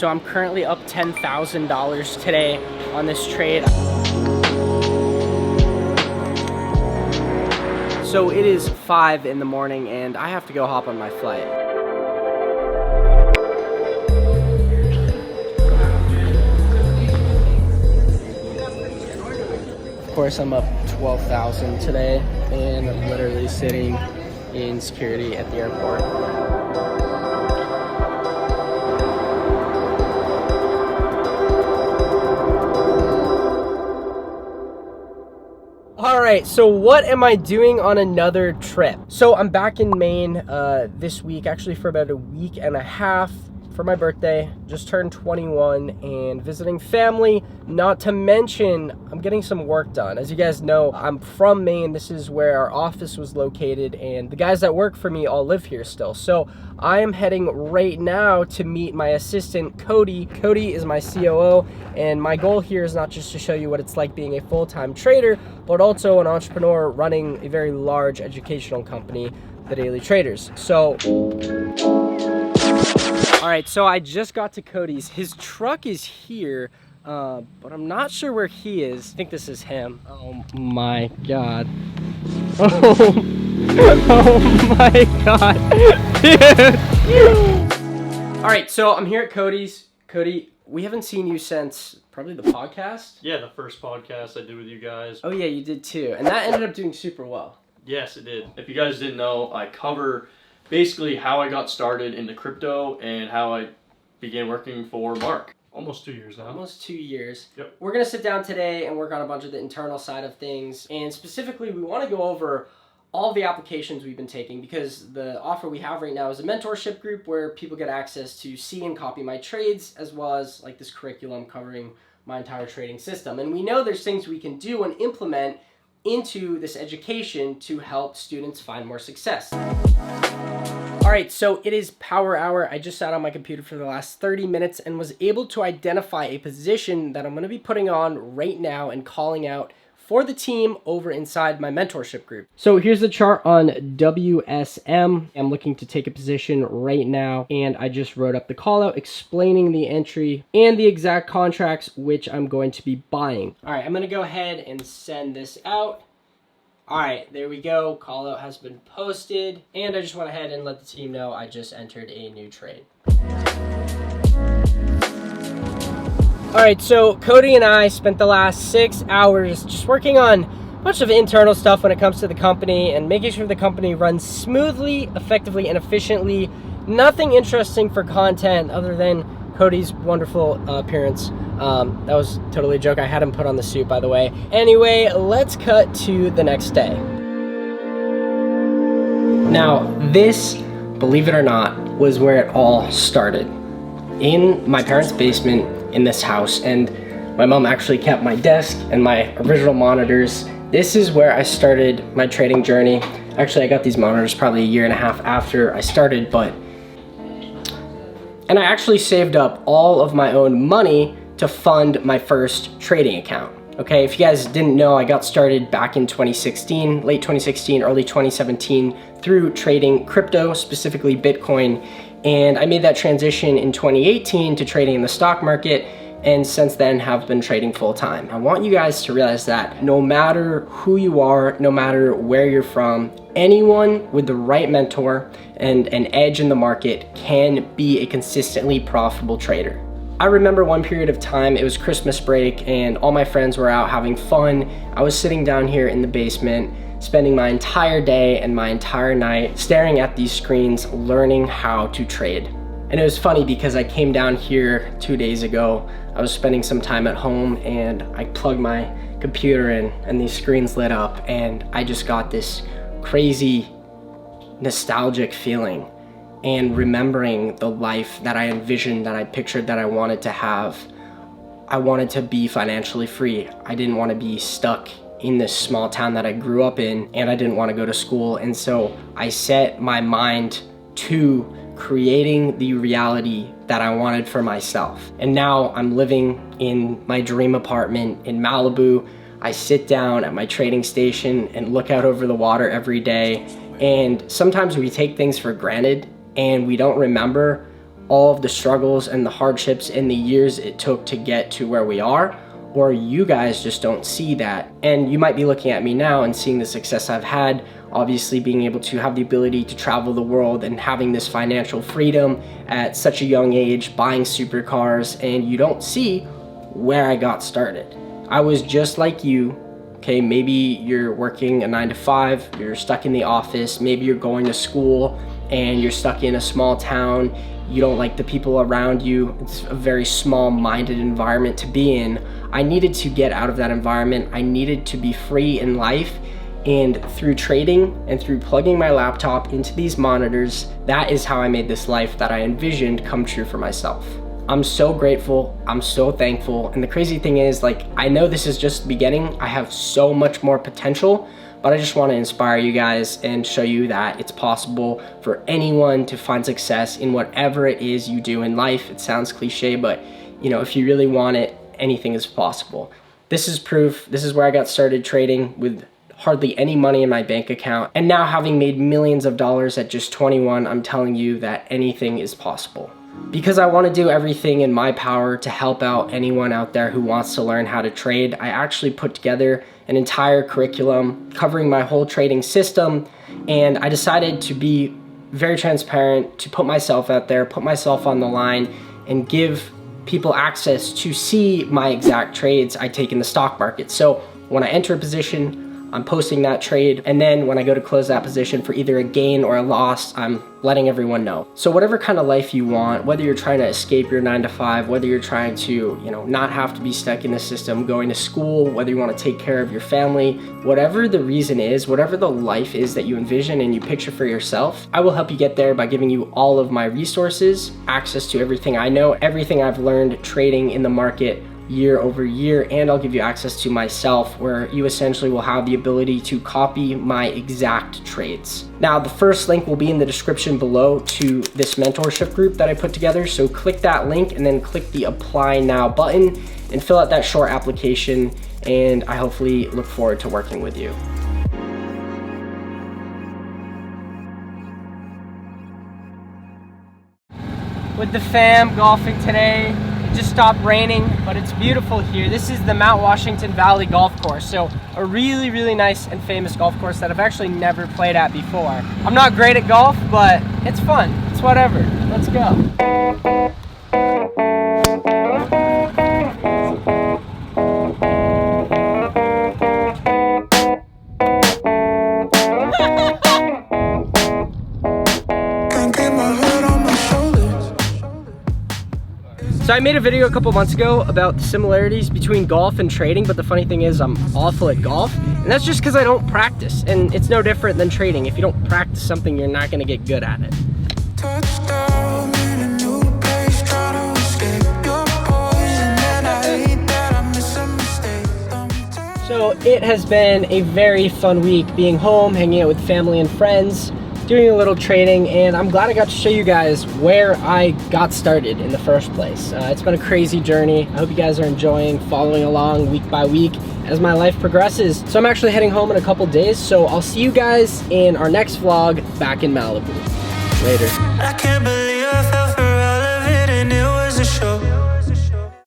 so I'm currently up $10,000 today on this trade. So it is 5 in the morning and I have to go hop on my flight. Of course, I'm up 12,000 today and I'm literally sitting in security at the airport. All right, so what am I doing on another trip? So I'm back in Maine this week, actually for about a week and a half for my birthday. Just turned 21 and visiting family, not to mention I'm getting some work done. As you guys know, I'm from Maine. This is where our office was located and the guys that work for me all live here still. So I am heading right now to meet my assistant, Cody. Cody is my COO, and my goal here is not just to show you what it's like being a full-time trader, but also an entrepreneur running a very large educational company, The Daily Traders. So, all right, so I just got to Cody's. His truck is here, but I'm not sure where he is. I think this is him. Oh my God. Oh my God. All right, so I'm here at Cody's. Cody, we haven't seen you since probably the podcast. Yeah, the first podcast I did with you guys. Oh yeah, you did too. And that ended up doing super well. Yes, it did. If you guys didn't know, I cover basically how I got started into crypto and how I began working for Mark. Almost 2 years now. Almost 2 years. Yep. We're going to sit down today and work on a bunch of the internal side of things. And specifically, we want to go over all the applications we've been taking, because the offer we have right now is a mentorship group where people get access to see and copy my trades, as well as like this curriculum covering my entire trading system. And we know there's things we can do and implement into this education to help students find more success. All right, so it is power hour. I just sat on my computer for the last 30 minutes and was able to identify a position that I'm going to be putting on right now and calling out for the team over inside my mentorship group. So here's the chart on WSM. I'm looking to take a position right now, and I just wrote up the call out explaining the entry and the exact contracts which I'm going to be buying. All right, I'm going to go ahead and send this out. All right, there we go. Call out has been posted, and I just went ahead and let the team know I just entered a new trade. All right, so Cody and I spent the last 6 hours just working on a bunch of internal stuff when it comes to the company and making sure the company runs smoothly, effectively, and efficiently. Nothing interesting for content other than Cody's wonderful appearance. That was totally a joke. I had him put on the suit, by the way. Anyway, let's cut to the next day. Now, this, believe it or not, was where it all started. In my parents' basement in this house, and my mom actually kept my desk and my original monitors. This is where I started my trading journey. Actually, I got these monitors probably a year and a half after I started, and I actually saved up all of my own money to fund my first trading account. Okay, if you guys didn't know, I got started back in 2016, late 2016, early 2017 through trading crypto, specifically Bitcoin. And I made that transition in 2018 to trading in the stock market, and since then have been trading full time. I want you guys to realize that no matter who you are, no matter where you're from, anyone with the right mentor and an edge in the market can be a consistently profitable trader. I remember one period of time, it was Christmas break and all my friends were out having fun. I was sitting down here in the basement, spending my entire day and my entire night staring at these screens, learning how to trade. And it was funny because I came down here 2 days ago. I was spending some time at home and I plugged my computer in and these screens lit up and I just got this crazy nostalgic feeling and remembering the life that I envisioned, that I pictured, that I wanted to have. I wanted to be financially free. I didn't want to be stuck in this small town that I grew up in, and I didn't want to go to school. And so I set my mind to creating the reality that I wanted for myself. And now I'm living in my dream apartment in Malibu. I sit down at my trading station and look out over the water every day. And sometimes we take things for granted and we don't remember all of the struggles and the hardships and the years it took to get to where we are, or you guys just don't see that. And you might be looking at me now and seeing the success I've had, obviously being able to have the ability to travel the world and having this financial freedom at such a young age, buying supercars, and you don't see where I got started. I was just like you. Okay, maybe you're working a 9 to 5, you're stuck in the office, maybe you're going to school and you're stuck in a small town, you don't like the people around you, it's a very small-minded environment to be in. I needed to get out of that environment. I needed to be free in life, and through trading and through plugging my laptop into these monitors, that is how I made this life that I envisioned come true for myself. I'm so grateful, I'm so thankful, and the crazy thing is, like, I know this is just the beginning. I have so much more potential, but I just want to inspire you guys and show you that it's possible for anyone to find success in whatever it is you do in life. It sounds cliche, but you know, if you really want it, anything is possible. This is proof. This is where I got started trading with hardly any money in my bank account, and now having made millions of dollars at just 21, I'm telling you that anything is possible. Because I want to do everything in my power to help out anyone out there who wants to learn how to trade, I actually put together an entire curriculum covering my whole trading system, and I decided to be very transparent, to put myself out there, put myself on the line, and give people access to see my exact trades I take in the stock market. So when I enter a position, I'm posting that trade, and then when I go to close that position for either a gain or a loss, I'm letting everyone know. So whatever kind of life you want, whether you're trying to escape your 9 to 5, whether you're trying to, you know, not have to be stuck in the system, going to school, whether you want to take care of your family, whatever the reason is, whatever the life is that you envision and you picture for yourself, I will help you get there by giving you all of my resources, access to everything I know, everything I've learned trading in the market year over year, and I'll give you access to myself, where you essentially will have the ability to copy my exact trades. Now, the first link will be in the description below to this mentorship group that I put together, so click that link and then click the apply now button and fill out that short application, and I hopefully look forward to working with you. With the fam golfing today. It just stopped raining, but it's beautiful here. This is the Mount Washington Valley Golf Course, so a really, really nice and famous golf course that I've actually never played at before. I'm not great at golf, but it's fun. It's whatever. Let's go. So I made a video a couple months ago about the similarities between golf and trading, but the funny thing is I'm awful at golf, and that's just because I don't practice, and it's no different than trading. If you don't practice something, you're not going to get good at it. So it has been a very fun week being home, hanging out with family and friends, doing a little trading, and I'm glad I got to show you guys where I got started in the first place. It's been a crazy journey. I hope you guys are enjoying following along week by week as my life progresses. So I'm actually heading home in a couple days, so I'll see you guys in our next vlog back in Malibu. Later. I can't believe I fell